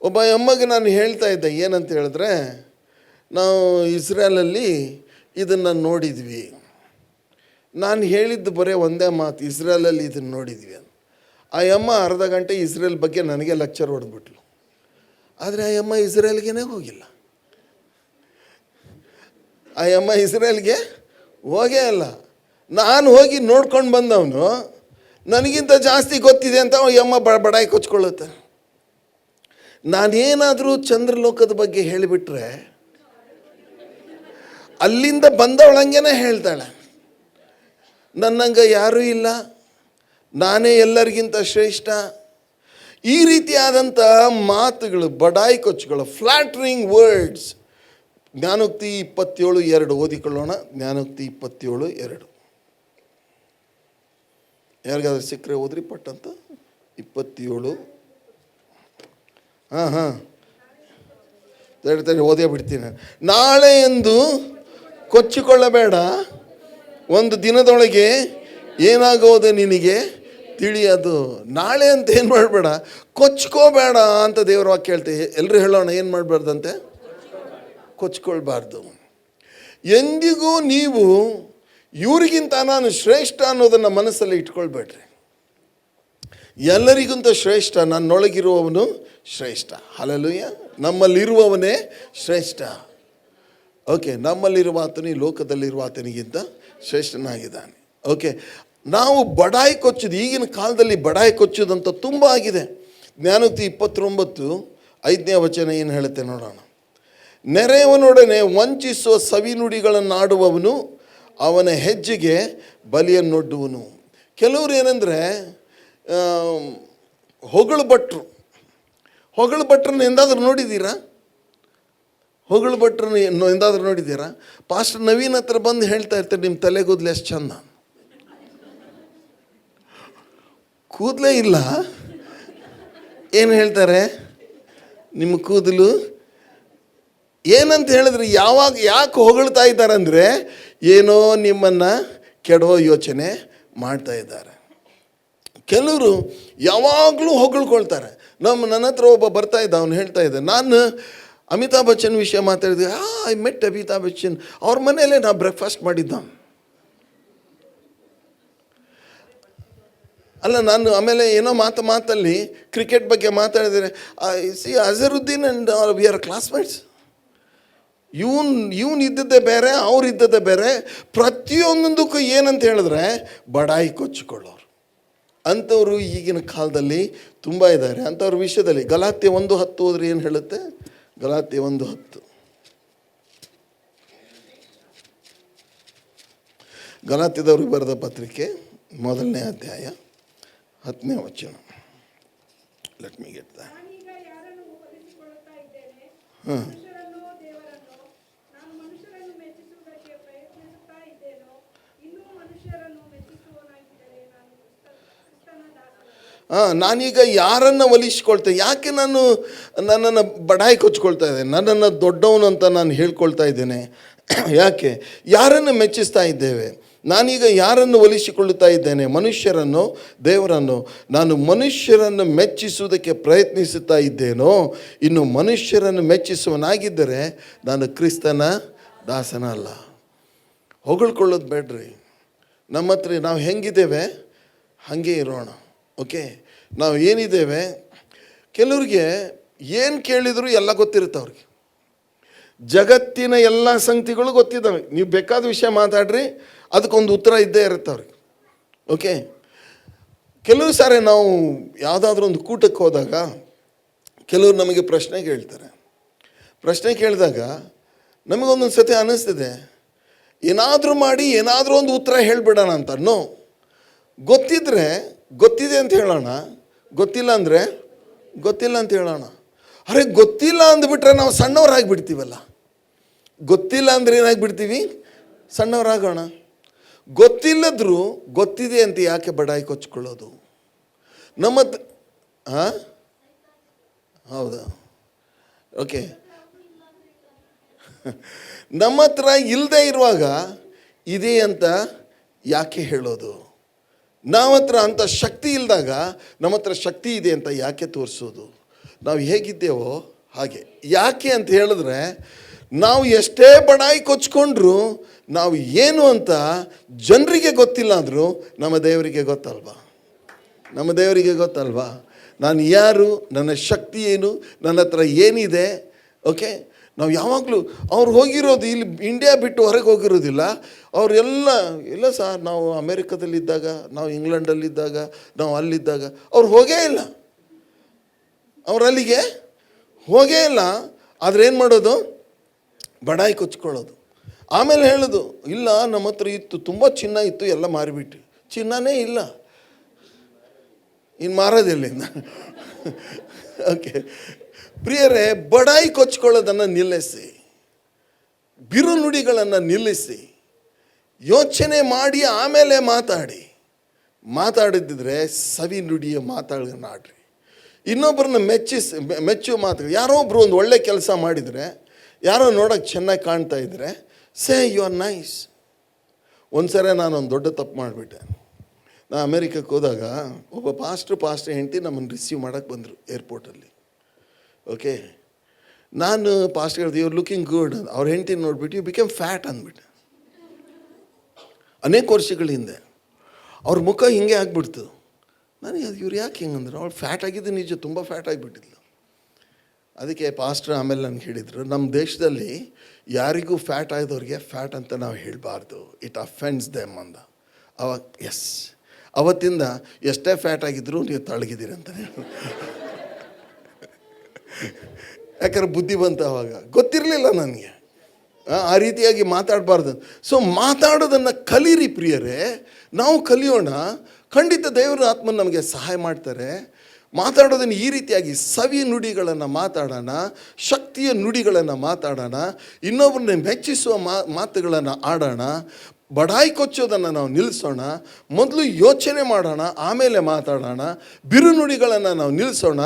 ಒಬ್ಬ ಅಮ್ಮಗೆ ನಾನು ಹೇಳ್ತಾ ಇದ್ದೆ, ಏನಂತ ಹೇಳಿದ್ರೆ, ನಾವು ಇಸ್ರೇಲಲ್ಲಿ ಇದನ್ನು ನೋಡಿದ್ವಿ. ನಾನು ಹೇಳಿದ್ದು ಬರೀ ಒಂದೇ ಮಾತು, ಇಸ್ರೇಲಲ್ಲಿ ಇದನ್ನು ನೋಡಿದ್ವಿ ಅಂತ. ಆ ಅಮ್ಮ ಅರ್ಧ ಗಂಟೆ ಇಸ್ರೇಲ್ ಬಗ್ಗೆ ನನಗೆ ಲೆಕ್ಚರ್ ಹೊಡೆದ್ಬಿಟ್ಲು. ಆದರೆ ಆ ಅಮ್ಮ ಇಸ್ರೇಲ್ಗೆ ಹೋಗಿಲ್ಲ. ಆ ಅಮ್ಮ ಇಸ್ರೇಲ್ಗೆ ಹೋಗೇ ಅಲ್ಲ. ನಾನು ಹೋಗಿ ನೋಡ್ಕೊಂಡು ಬಂದವನು ನನಗಿಂತ ಜಾಸ್ತಿ ಗೊತ್ತಿದೆ ಅಂತ ಆ ಅಮ್ಮ ಬಡಾಯಿ ಕೊಚ್ಕೊಳ್ಳುತ್ತೆ. ನಾನೇನಾದರೂ ಚಂದ್ರಲೋಕದ ಬಗ್ಗೆ ಹೇಳಿಬಿಟ್ರೆ ಅಲ್ಲಿಂದ ಬಂದವಳಂಗೆನೇ ಹೇಳ್ತಾಳೆ, ನನ್ನಂಗೆ ಯಾರೂ ಇಲ್ಲ, ನಾನೇ ಎಲ್ಲರಿಗಿಂತ ಶ್ರೇಷ್ಠ. ಈ ರೀತಿಯಾದಂತಹ ಮಾತುಗಳು, ಬಡಾಯಿ ಕೊಚ್ಚುಗಳು, ಫ್ಲಾಟ್ರಿಂಗ್ ವರ್ಡ್ಸ್. ಜ್ಞಾನೋಕ್ತಿ 27:2 ಓದಿಕೊಳ್ಳೋಣ. ಜ್ಞಾನೋಕ್ತಿ 27:2 ಯಾರಿಗಾದ್ರೂ ಸಿಕ್ಕರೆ ಓದ್ರಿ ಪಟ್ಟಂತ. 27. ಹಾಂ ತಡಿ ಓದೇ ಬಿಡ್ತೀನಿ. ನಾಳೆ ಎಂದು ಕೊಚ್ಚಿಕೊಳ್ಳಬೇಡ, ಒಂದು ದಿನದೊಳಗೆ ಏನಾಗೋದು ನಿನಗೆ ತಿಳಿಯೋದು. ನಾಳೆ ಅಂತ ಏನು ಮಾಡಬೇಡ, ಕೊಚ್ಕೋಬೇಡ ಅಂತ ದೇವರ ವಾಕ್ಯ ಹೇಳ್ತೇವೆ. ಎಲ್ಲರೂ ಹೇಳೋಣ, ಏನು ಮಾಡಬಾರ್ದಂತೆ? ಕೊಚ್ಕೊಳ್ಬಾರ್ದು. ಎಂದಿಗೂ ನೀವು ಇವ್ರಿಗಿಂತ ನಾನು ಶ್ರೇಷ್ಠ ಅನ್ನೋದನ್ನು ಮನಸ್ಸಲ್ಲಿ ಇಟ್ಕೊಳ್ಬೇಡ್ರಿ. ಎಲ್ಲರಿಗಿಂತ ಶ್ರೇಷ್ಠ ನನ್ನೊಳಗಿರುವವನು ಶ್ರೇಷ್ಠ. ಹಲ್ಲೆಲೂಯ. ನಮ್ಮಲ್ಲಿರುವವನೇ ಶ್ರೇಷ್ಠ. ಓಕೆ, ನಮ್ಮಲ್ಲಿರುವ ಆತನು ಈ ಲೋಕದಲ್ಲಿರುವ ಆತನಿಗಿಂತ ಶ್ರೇಷ್ಠನಾಗಿದ್ದಾನೆ. ಓಕೆ, ನಾವು ಬಡಾಯಿ ಕೊಚ್ಚೋದು, ಈಗಿನ ಕಾಲದಲ್ಲಿ ಬಡಾಯಿ ಕೊಚ್ಚೋದಂತ ತುಂಬ ಆಗಿದೆ. ಜ್ಞಾನೋಕ್ತಿ 29:5 ಏನು ಹೇಳುತ್ತೆ ನೋಡೋಣ. ನೆರೆಯವನೊಡನೆ ವಂಚಿಸುವ ಸವಿನುಡಿಗಳನ್ನಾಡುವವನು ಅವನ ಹೆಜ್ಜೆಗೆ ಬಲಿಯನ್ನೊಡ್ಡುವನು. ಕೆಲವರು ಏನಂದರೆ ಹೊಗಳು ಭಟ್ರನ್ನ ಎಂದಾದರೂ ನೋಡಿದ್ದೀರಾ? ಹೊಗಳು ಭಟ್ರನ್ನ ಎಂದಾದರೂ ನೋಡಿದ್ದೀರಾ? ಪಾಸ್ಟರ್ ನವೀನ್ ಹತ್ರ ಬಂದು ಹೇಳ್ತಾ ಇರ್ತಾರೆ, ನಿಮ್ಮ ತಲೆಗೂದಲು ಎಷ್ಟು ಚಂದ. ಕೂದಲೇ ಇಲ್ಲ, ಏನು ಹೇಳ್ತಾರೆ? ನಿಮ್ಮ ಕೂದಲು ಏನಂತ ಹೇಳಿದ್ರೆ, ಯಾಕೆ ಹೊಗಳ್ತಾ ಇದ್ದಾರೆ ಅಂದರೆ, ಏನೋ ನಿಮ್ಮನ್ನು ಕೆಡವೋ ಯೋಚನೆ ಮಾಡ್ತಾ ಇದ್ದಾರೆ. ಕೆಲವರು ಯಾವಾಗಲೂ ಹೊಗಳ್ಕೊಳ್ತಾರೆ. ನನ್ನ ಹತ್ರ ಒಬ್ಬ ಬರ್ತಾ ಇದ್ದ, ಅವನು ಹೇಳ್ತಾ ಇದ್ದ, ನಾನು ಅಮಿತಾಬ್ ಬಚ್ಚನ್ ವಿಷಯ ಮಾತಾಡಿದೆ. ಐ ಮೆಟ್ ಅಮಿತಾಬ್ ಬಚ್ಚನ್, ಅವ್ರ ಮನೆಯಲ್ಲೇ ನಾ ಬ್ರೇಕ್ಫಾಸ್ಟ್ ಮಾಡಿದ್ದ. ಅಲ್ಲ, ನಾನು ಆಮೇಲೆ ಏನೋ ಮಾತಲ್ಲಿ ಕ್ರಿಕೆಟ್ ಬಗ್ಗೆ ಮಾತಾಡಿದರೆ, C Azharuddin and we are classmates. ಇವನು ಇದ್ದದ್ದೇ ಬೇರೆ, ಅವ್ರು ಇದ್ದದ್ದೇ ಬೇರೆ. ಪ್ರತಿಯೊಂದಕ್ಕೂ ಏನಂತ ಹೇಳಿದ್ರೆ ಬಡಾಯಿ ಕೊಚ್ಚಿಕೊಳ್ಳೋರು ಅಂಥವ್ರು ಈಗಿನ ಕಾಲದಲ್ಲಿ ತುಂಬ ಇದ್ದಾರೆ. ಅಂಥವ್ರ ವಿಷಯದಲ್ಲಿ ಗಲಾತ್ಯ 1:10 ಹೋದ್ರೆ ಏನು ಹೇಳುತ್ತೆ? ಗಲಾತ್ಯ 1:10, ಗಲಾತ್ಯದವ್ರಿಗೆ ಬರೆದ ಪತ್ರಿಕೆ 1ನೇ ಅಧ್ಯಾಯ 10ನೇ ವಚನ. Let me get that. ಹಾಂ, ನಾನೀಗ ಯಾರನ್ನು ಒಲಿಸ್ಕೊಳ್ತೇನೆ? ಯಾಕೆ ನನ್ನನ್ನು ಬಡಾಯಿ ಕೊಚ್ಕೊಳ್ತಾ ಇದ್ದೇನೆ? ನನ್ನನ್ನು ದೊಡ್ಡವನು ಅಂತ ನಾನು ಹೇಳ್ಕೊಳ್ತಾ ಇದ್ದೇನೆ. ಯಾಕೆ? ಯಾರನ್ನು ಮೆಚ್ಚಿಸ್ತಾ ಇದ್ದೇವೆ? ನಾನೀಗ ಯಾರನ್ನು ಒಲಿಸಿಕೊಳ್ಳುತ್ತಾ ಇದ್ದೇನೆ? ಮನುಷ್ಯರನ್ನು, ದೇವರನ್ನು? ನಾನು ಮನುಷ್ಯರನ್ನು ಮೆಚ್ಚಿಸುವುದಕ್ಕೆ ಪ್ರಯತ್ನಿಸುತ್ತಾ ಇದ್ದೇನೋ? ಇನ್ನು ಮನುಷ್ಯರನ್ನು ಮೆಚ್ಚಿಸುವನಾಗಿದ್ದರೆ ನಾನು ಕ್ರಿಸ್ತನ ದಾಸನ ಅಲ್ಲ. ಹೊಗಳ್ಕೊಳ್ಳೋದು ಬೇಡ್ರಿ. ನಮ್ಮ ಹತ್ರ ನಾವು ಹೆಂಗಿದ್ದೇವೆ ಹಾಗೆ ಇರೋಣ. ಓಕೆ, ನಾವು ಏನಿದ್ದೇವೆ, ಕೆಲವ್ರಿಗೆ ಏನು ಕೇಳಿದರೂ ಎಲ್ಲ ಗೊತ್ತಿರುತ್ತೆ. ಅವ್ರಿಗೆ ಜಗತ್ತಿನ ಎಲ್ಲ ಸಂಗತಿಗಳು ಗೊತ್ತಿದ್ದಾವೆ. ನೀವು ಬೇಕಾದ ವಿಷಯ ಮಾತಾಡ್ರಿ, ಅದಕ್ಕೊಂದು ಉತ್ತರ ಇದ್ದೇ ಇರುತ್ತೆ ಅವ್ರಿಗೆ. ಓಕೆ, ಕೆಲವು ಸಾರಿ ನಾವು ಯಾವುದಾದ್ರೂ ಒಂದು ಕೂಟಕ್ಕೆ ಹೋದಾಗ ಕೆಲವರು ನಮಗೆ ಪ್ರಶ್ನೆ ಕೇಳ್ತಾರೆ. ಪ್ರಶ್ನೆ ಕೇಳಿದಾಗ ನಮಗೊಂದೊಂದು ಸತಿ ಅನ್ನಿಸ್ತದೆ, ಏನಾದರೂ ಮಾಡಿ ಏನಾದರೂ ಒಂದು ಉತ್ತರ ಹೇಳಿಬಿಡೋಣ ಅಂತ. ನೋ, ಗೊತ್ತಿದ್ದರೆ ಗೊತ್ತಿದೆ ಅಂತ ಹೇಳೋಣ, ಗೊತ್ತಿಲ್ಲ ಅಂದರೆ ಗೊತ್ತಿಲ್ಲ ಅಂತ ಹೇಳೋಣ. ಅರೆ, ಗೊತ್ತಿಲ್ಲ ಅಂದ್ಬಿಟ್ರೆ ನಾವು ಸಣ್ಣವರಾಗಿಬಿಡ್ತೀವಲ್ಲ. ಗೊತ್ತಿಲ್ಲ ಅಂದರೆ ಏನಾಗಿಬಿಡ್ತೀವಿ? ಸಣ್ಣವರಾಗೋಣ. ಗೊತ್ತಿಲ್ಲದ್ರೂ ಗೊತ್ತಿದೆ ಅಂತ ಯಾಕೆ ಬಡಾಯಿ ಕೊಚ್ಕೊಳ್ಳೋದು? ಹಾಂ, ಹೌದಾ? ಓಕೆ, ನಮ್ಮ ಹತ್ರ ಇಲ್ಲದೆ ಇರುವಾಗ ಇದೆ ಅಂತ ಯಾಕೆ ಹೇಳೋದು? ನಮ್ಮ ಹತ್ರ ಅಂಥ ಶಕ್ತಿ ಇಲ್ಲದಾಗ ನಮ್ಮ ಹತ್ರ ಶಕ್ತಿ ಇದೆ ಅಂತ ಯಾಕೆ ತೋರಿಸೋದು? ನಾವು ಹೇಗಿದ್ದೇವೋ ಹಾಗೆ. ಯಾಕೆ ಅಂತ ಹೇಳಿದ್ರೆ, ನಾವು ಎಷ್ಟೇ ಬಡಾಯಿ ಕೊಚ್ಕೊಂಡ್ರು ನಾವು ಏನು ಅಂತ ಜನರಿಗೆ ಗೊತ್ತಿಲ್ಲ ಅಂದರೂ ನಮ್ಮ ದೇವರಿಗೆ ಗೊತ್ತಲ್ವಾ? ನಮ್ಮ ದೇವರಿಗೆ ಗೊತ್ತಲ್ವಾ? ನಾನು ಯಾರು, ನನ್ನ ಶಕ್ತಿ ಏನು, ನನ್ನ ಹತ್ರ ಏನಿದೆ. ಓಕೆ, ನಾವು ಯಾವಾಗಲೂ ಅವ್ರು ಹೋಗಿರೋದು ಇಲ್ಲಿ ಇಂಡಿಯಾ ಬಿಟ್ಟು ಹೊರಗೆ ಹೋಗಿರೋದಿಲ್ಲ. ಅವರೆಲ್ಲ ಇಲ್ಲ ಸರ್, ನಾವು ಅಮೇರಿಕಾದಲ್ಲಿದ್ದಾಗ, ನಾವು ಇಂಗ್ಲೆಂಡಲ್ಲಿದ್ದಾಗ, ನಾವು ಅಲ್ಲಿದ್ದಾಗ ಅವ್ರು ಹೋಗೇ ಇಲ್ಲ. ಅವ್ರು ಅಲ್ಲಿಗೆ ಹೋಗೇ ಇಲ್ಲ. ಆದರೆ ಏನು ಮಾಡೋದು? ಬಡಾಯಿ ಕೊಚ್ಕೊಳ್ಳೋದು. ಆಮೇಲೆ ಹೇಳೋದು, ಇಲ್ಲ ನಮ್ಮ ಹತ್ರ ಇತ್ತು, ತುಂಬ ಚಿನ್ನ ಇತ್ತು, ಎಲ್ಲ ಮಾರಿಬಿಟ್ಟು. ಚಿನ್ನನೇ ಇಲ್ಲ, ಇನ್ನು ಮಾರೋದಿಲ್ಲ. ಓಕೆ ಪ್ರಿಯರೇ, ಬಡಾಯಿ ಕೊಚ್ಕೊಳ್ಳೋದನ್ನು ನಿಲ್ಲಿಸಿ, ಬಿರು ನುಡಿಗಳನ್ನು ನಿಲ್ಲಿಸಿ, ಯೋಚನೆ ಮಾಡಿ ಆಮೇಲೆ ಮಾತಾಡಿದ್ದರೆ ಸವಿ ನುಡಿಯ ಮಾತಾಡನಾಡ್ರಿ. ಇನ್ನೊಬ್ಬರನ್ನ ಮೆಚ್ಚುವ ಮಾತು. ಯಾರೋ ಒಬ್ಬರು ಒಂದು ಒಳ್ಳೆ ಕೆಲಸ ಮಾಡಿದರೆ, ಯಾರೋ ನೋಡೋಕ್ಕೆ ಚೆನ್ನಾಗಿ ಕಾಣ್ತಾ ಇದ್ದರೆ, ಸೇ ಯು ಆರ್ ನೈಸ್. ಒಂದು ಸರಿ ನಾನೊಂದು ದೊಡ್ಡ ತಪ್ಪು ಮಾಡಿಬಿಟ್ಟೆ. ನಾನು ಅಮೇರಿಕಕ್ಕೆ ಹೋದಾಗ ಒಬ್ಬ ಪಾಸ್ಟ್ರ್ ಹೆಂಡತಿ ನಮ್ಮನ್ನು ರಿಸೀವ್ ಮಾಡೋಕ್ಕೆ ಬಂದರು ಏರ್ಪೋರ್ಟಲ್ಲಿ. ಓಕೆ, ನಾನು ಪಾಸ್ಟ್ರ್ ಹೇಳ್ದೆ, ಇವ್ರು ಲುಕಿಂಗ್ ಗುಡ್. ಅವ್ರ ಹೆಂಡತಿ ನೋಡ್ಬಿಟ್ಟು ಯು ಬಿಕೇಮ್ ಫ್ಯಾಟ್ ಅಂದ್ಬಿಟ್ಟೆ. ಅನೇಕ ವರ್ಷಗಳ ಹಿಂದೆ ಅವ್ರ ಮುಖ ಹಿಂಗೆ ಆಗಿಬಿಡ್ತು. ನನಗೆ ಅದು ಇವ್ರು ಯಾಕೆ ಹಿಂಗಂದ್ರೆ, ಅವ್ಳು ಫ್ಯಾಟ್ ಆಗಿದ್ದು ನಿಜ, ತುಂಬ ಫ್ಯಾಟ್ ಆಗಿಬಿಟ್ಟಿದ್ಲು. ಅದಕ್ಕೆ ಪಾಸ್ಟ್ರ್ ಆಮೇಲೆ ನನಗೆ ಹೇಳಿದರು, ನಮ್ಮ ದೇಶದಲ್ಲಿ ಯಾರಿಗೂ ಫ್ಯಾಟ್ ಆದವ್ರಿಗೆ ಫ್ಯಾಟ್ ಅಂತ ನಾವು ಹೇಳಬಾರ್ದು, ಇಟ್ ಅಫೆಂಡ್ಸ್ ದೆಮ್ ಅಂದ. ಅವಾಗ ಎಸ್, ಅವತ್ತಿಂದ ಎಷ್ಟೇ ಫ್ಯಾಟ್ ಆಗಿದ್ರು ನೀವು ತಳಗಿದ್ದೀರಿ ಅಂತ ಯಾಕಂದ್ರೆ ಬುದ್ಧಿ ಬಂತು. ಅವಾಗ ಗೊತ್ತಿರಲಿಲ್ಲ ನನಗೆ ಆ ರೀತಿಯಾಗಿ ಮಾತಾಡಬಾರ್ದು. ಸೊ ಮಾತಾಡೋದನ್ನು ಕಲೀರಿ ಪ್ರಿಯರೇ, ನಾವು ಕಲಿಯೋಣ. ಖಂಡಿತ ದೇವರ ಆತ್ಮ ನಮಗೆ ಸಹಾಯ ಮಾಡ್ತಾರೆ. ಮಾತಾಡೋದನ್ನು ಈ ರೀತಿಯಾಗಿ ಸವಿ ನುಡಿಗಳನ್ನು ಮಾತಾಡೋಣ, ಶಕ್ತಿಯ ನುಡಿಗಳನ್ನು ಮಾತಾಡೋಣ, ಇನ್ನೊಬ್ಬರನ್ನ ಮೆಚ್ಚಿಸುವ ಮಾತುಗಳನ್ನು ಆಡೋಣ. ಬಡಾಯಿ ಕೊಚ್ಚೋದನ್ನು ನಾವು ನಿಲ್ಲಿಸೋಣ. ಮೊದಲು ಯೋಚನೆ ಮಾಡೋಣ, ಆಮೇಲೆ ಮಾತಾಡೋಣ. ಬಿರುನುಡಿಗಳನ್ನು ನಾವು ನಿಲ್ಲಿಸೋಣ.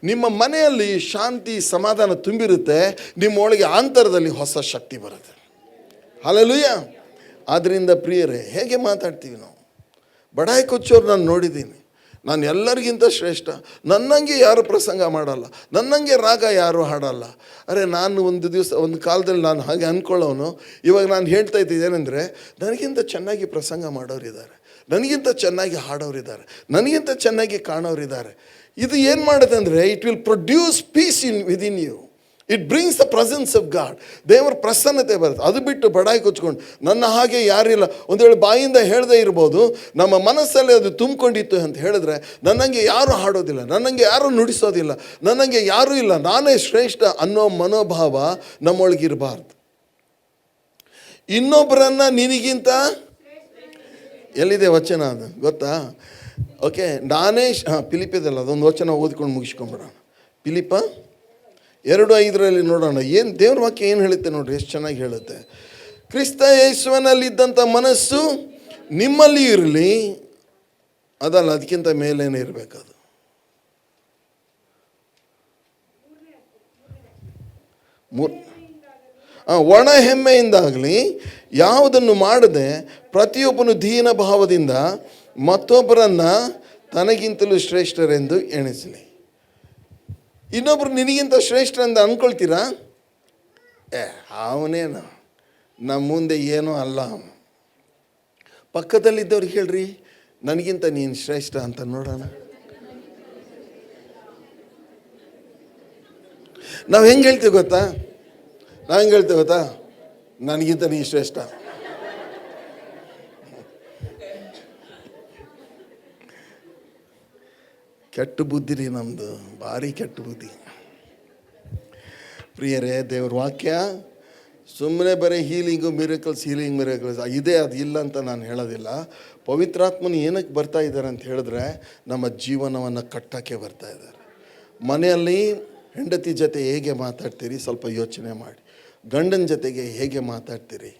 ನಿಮ್ಮ ಮನೆಯಲ್ಲಿ ಶಾಂತಿ ಸಮಾಧಾನ ತುಂಬಿರುತ್ತೆ. ನಿಮ್ಮೊಳಗೆ ಆಂತರದಲ್ಲಿ ಹೊಸ ಶಕ್ತಿ ಬರುತ್ತೆ. ಹಲ್ಲೆಲೂಯಾ. ಆದ್ದರಿಂದ ಪ್ರಿಯರೇ, ಹೇಗೆ ಮಾತಾಡ್ತೀವಿ ನಾವು? ಬಡಾಯಿ ಕೊಚ್ಚೋರು ನಾನು ನೋಡಿದ್ದೀನಿ. ನಾನು ಎಲ್ಲರಿಗಿಂತ ಶ್ರೇಷ್ಠ, ನನ್ನಂಗೆ ಯಾರು ಪ್ರಸಂಗ ಮಾಡಲ್ಲ, ನನ್ನಂಗೆ ರಾಗ ಯಾರು ಹಾಡಲ್ಲ. ಅರೆ, ನಾನು ಒಂದು ದಿವಸ ಒಂದು ಕಾಲದಲ್ಲಿ ನಾನು ಹಾಗೆ ಅಂದ್ಕೊಳ್ಳೋನು. ಇವಾಗ ನಾನು ಹೇಳ್ತಾ ಇದ್ದೇನೆಂದರೆ, ನನಗಿಂತ ಚೆನ್ನಾಗಿ ಪ್ರಸಂಗ ಮಾಡೋರಿದ್ದಾರೆ, ನನಗಿಂತ ಚೆನ್ನಾಗಿ ಹಾಡೋರಿದ್ದಾರೆ, ನನಗಿಂತ ಚೆನ್ನಾಗಿ ಕಾಣೋರಿದ್ದಾರೆ. ಇದು ಏನು ಮಾಡುತ್ತೆ ಅಂದರೆ, it will produce peace within you. It brings the presence of God. ದೇವರ ಪ್ರಸನ್ನತೆ ಬರುತ್ತೆ. ಅದು ಬಿಟ್ಟು ಬಡಾಯಿ ಕೊಚ್ಕೊಂಡು ನನ್ನ ಹಾಗೆ ಯಾರಿಲ್ಲ, ಒಂದು ವೇಳೆ ಬಾಯಿಂದ ಹೇಳದೇ ಇರ್ಬೋದು, ನಮ್ಮ ಮನಸ್ಸಲ್ಲಿ ಅದು ತುಂಬಿಕೊಂಡಿತ್ತು ಅಂತ ಹೇಳಿದ್ರೆ, ನನ್ನಂಗೆ ಯಾರೂ ಹಾಡೋದಿಲ್ಲ, ನನ್ನಂಗೆ ಯಾರೂ ನುಡಿಸೋದಿಲ್ಲ, ನನ್ನಂಗೆ ಯಾರೂ ಇಲ್ಲ, ನಾನೇ ಶ್ರೇಷ್ಠ ಅನ್ನೋ ಮನೋಭಾವ ನಮ್ಮೊಳಗಿರಬಾರ್ದು. ಇನ್ನೊಬ್ಬರನ್ನ ನಿನಗಿಂತ ಎಲ್ಲಿದೆ ವಚನ ಅದು ಗೊತ್ತಾ? ಓಕೆ, ನಾನೇ ಫಿಲಿಪಿದಲ್ಲ, ಅದೊಂದು ವಚನ ಓದ್ಕೊಂಡು ಮುಗಿಸ್ಕೊಂಬಿಡೋಣ. ಫಿಲಿಪ 2:5 ನೋಡೋಣ. ಏನು ದೇವ್ರ ವಾಕ್ಯ ಏನು ಹೇಳುತ್ತೆ ನೋಡ್ರಿ, ಎಷ್ಟು ಚೆನ್ನಾಗಿ ಹೇಳುತ್ತೆ. ಕ್ರಿಸ್ತ ಯೇಸುವಿನಲ್ಲಿದ್ದಂಥ ಮನಸ್ಸು ನಿಮ್ಮಲ್ಲಿ ಇರಲಿ, ಅದಲ್ಲ ಅದಕ್ಕಿಂತ ಮೇಲೇನೆ ಇರಬೇಕದು. ಒಣ ಹೆಮ್ಮೆಯಿಂದಾಗಲಿ ಯಾವುದನ್ನು ಮಾಡದೆ ಪ್ರತಿಯೊಬ್ಬನು ದೀನ ಭಾವದಿಂದ ಮತ್ತೊಬ್ಬರನ್ನು ತನಗಿಂತಲೂ ಶ್ರೇಷ್ಠರೆಂದು ಎಣಿಸಲಿ. ಇನ್ನೊಬ್ರು ನಿನಗಿಂತ ಶ್ರೇಷ್ಠ ಅಂತ ಅಂದ್ಕೊಳ್ತೀರಾ? ಅವನೇನು ನಮ್ಮ ಮುಂದೆ ಏನೂ ಅಲ್ಲ. ಪಕ್ಕದಲ್ಲಿದ್ದವ್ರಿಗೆ ಹೇಳ್ರಿ, ನನಗಿಂತ ನೀನು ಶ್ರೇಷ್ಠ ಅಂತ ನೋಡೋಣ. ನಾವು ಹೆಂಗೆ ಹೇಳ್ತೀವಿ ಗೊತ್ತಾ? ನನಗಿಂತ ನೀನು ಶ್ರೇಷ್ಠ. ಕೆಟ್ಟ ಬುದ್ಧಿ ರೀ ನಮ್ಮದು, ಭಾರಿ ಕೆಟ್ಟ ಬುದ್ಧಿ. ಪ್ರಿಯರೇ, ದೇವ್ರ ವಾಕ್ಯ ಸುಮ್ಮನೆ ಬರೀ ಮಿರಕಲ್ಸ್ ಇದೆ, ಅದು ಇಲ್ಲ ಅಂತ ನಾನು ಹೇಳೋದಿಲ್ಲ. ಪವಿತ್ರಾತ್ಮನ ಏನಕ್ಕೆ ಬರ್ತಾ ಇದ್ದಾರೆ ಅಂತ ಹೇಳಿದ್ರೆ, ನಮ್ಮ ಜೀವನವನ್ನು ಕಟ್ಟೋಕ್ಕೆ ಬರ್ತಾ ಇದ್ದಾರೆ. ಮನೆಯಲ್ಲಿ ಹೆಂಡತಿ ಜೊತೆ ಹೇಗೆ ಮಾತಾಡ್ತೀರಿ ಸ್ವಲ್ಪ ಯೋಚನೆ ಮಾಡಿ. ಗಂಡನ ಜೊತೆಗೆ ಹೇಗೆ ಮಾತಾಡ್ತೀರಿ?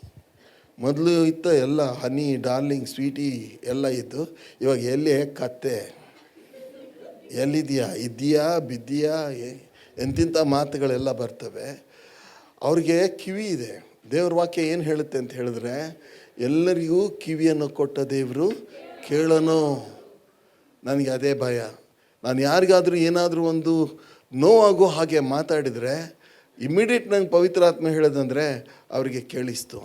ಮೊದಲು ಇತ್ತು ಎಲ್ಲ ಹನಿ, ಡಾರ್ಲಿಂಗ್, ಸ್ವೀಟಿ ಎಲ್ಲ ಇದ್ದು. ಇವಾಗ ಎಲ್ಲಿ ಕತ್ತೆ, ಇದೆಯಾ ಬಿದ್ದೀಯಾ, ಎಂತಿಂಥ ಮಾತುಗಳೆಲ್ಲ ಬರ್ತವೆ. ಅವ್ರಿಗೆ ಕಿವಿ ಇದೆ. ದೇವ್ರ ವಾಕ್ಯ ಏನು ಹೇಳುತ್ತೆ ಅಂತ ಹೇಳಿದ್ರೆ, ಎಲ್ಲರಿಗೂ ಕಿವಿಯನ್ನು ಕೊಟ್ಟ ದೇವರು ಕೇಳೋನು. ನನಗೆ ಅದೇ ಭಯ. ನಾನು ಯಾರಿಗಾದರೂ ಏನಾದರೂ ಒಂದು ನೋವಾಗೋ ಹಾಗೆ ಮಾತಾಡಿದರೆ ಇಮಿಡಿಯೇಟ್ ನಂಗೆ ಪವಿತ್ರಾತ್ಮ ಹೇಳೋದಂದರೆ ಅವರಿಗೆ ಕೇಳಿಸ್ತು.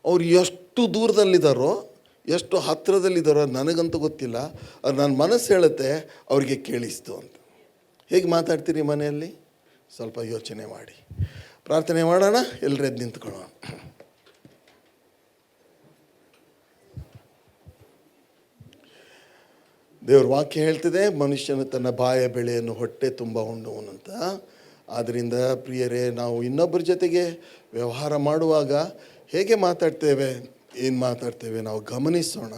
ಅವ್ರು ಎಷ್ಟು ದೂರದಲ್ಲಿದ್ದಾರೋ ಎಷ್ಟು ಹತ್ತಿರದಲ್ಲಿದ್ದಾರೋ ನನಗಂತೂ ಗೊತ್ತಿಲ್ಲ, ಅದು ನನ್ನ ಮನಸ್ಸು ಹೇಳುತ್ತೆ ಅವರಿಗೆ ಕೇಳಿಸ್ತು ಅಂತ. ಹೇಗೆ ಮಾತಾಡ್ತೀರಿ ಮನೆಯಲ್ಲಿ? ಸ್ವಲ್ಪ ಯೋಚನೆ ಮಾಡಿ. ಪ್ರಾರ್ಥನೆ ಮಾಡೋಣ, ಎಲ್ಲರೂ ಎದ್ದು ನಿಂತ್ಕೊಳ್ಳೋಣ. ದೇವ್ರ ವಾಕ್ಯ ಹೇಳ್ತಿದೆ, ಮನುಷ್ಯನು ತನ್ನ ಬಾಯ ಬೆಳೆಯನ್ನು ಹೊಟ್ಟೆ ತುಂಬ ಉಣ್ಣುವನಂತ. ಆದ್ದರಿಂದ ಪ್ರಿಯರೇ, ನಾವು ಇನ್ನೊಬ್ಬರ ಜೊತೆಗೆ ವ್ಯವಹಾರ ಮಾಡುವಾಗ ಹೇಗೆ ಮಾತಾಡ್ತೇವೆ, ಏನು ಮಾತಾಡ್ತೇವೆ ನಾವು ಗಮನಿಸೋಣ.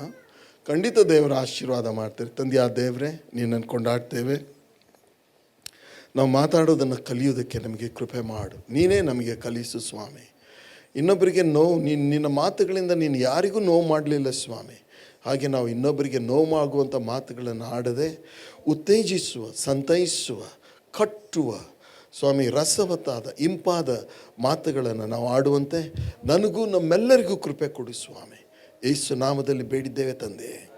ಖಂಡಿತ ದೇವರ ಆಶೀರ್ವಾದ ಮಾಡ್ತೇವೆ. ತಂದೆಯ ದೇವರೇ, ನೀನನ್ನು ಕೊಂಡಾಡ್ತೇವೆ. ನಾವು ಮಾತಾಡೋದನ್ನು ಕಲಿಯೋದಕ್ಕೆ ನಮಗೆ ಕೃಪೆ ಮಾಡು. ನೀನೇ ನಮಗೆ ಕಲಿಸು ಸ್ವಾಮಿ. ಇನ್ನೊಬ್ಬರಿಗೆ ನೋವು, ನಿನ್ನ ಮಾತುಗಳಿಂದ ನೀನು ಯಾರಿಗೂ ನೋವು ಮಾಡಲಿಲ್ಲ ಸ್ವಾಮಿ. ಹಾಗೆ ನಾವು ಇನ್ನೊಬ್ಬರಿಗೆ ನೋವಾಗುವಂಥ ಮಾತುಗಳನ್ನು ಆಡದೆ ಉತ್ತೇಜಿಸುವ, ಸಂತೈಸುವ, ಕಟ್ಟುವ ಸ್ವಾಮಿ ರಸವತ್ತಾದ ಇಂಪಾದ ಮಾತುಗಳನ್ನು ನಾವು ಆಡುವಂತೆ ನನಗೂ ನಮ್ಮೆಲ್ಲರಿಗೂ ಕೃಪೆ ಕೊಡು ಸ್ವಾಮಿ. ಯೇಸು ನಾಮದಲ್ಲಿ ಬೇಡಿದ್ದೇವೆ ತಂದೆ.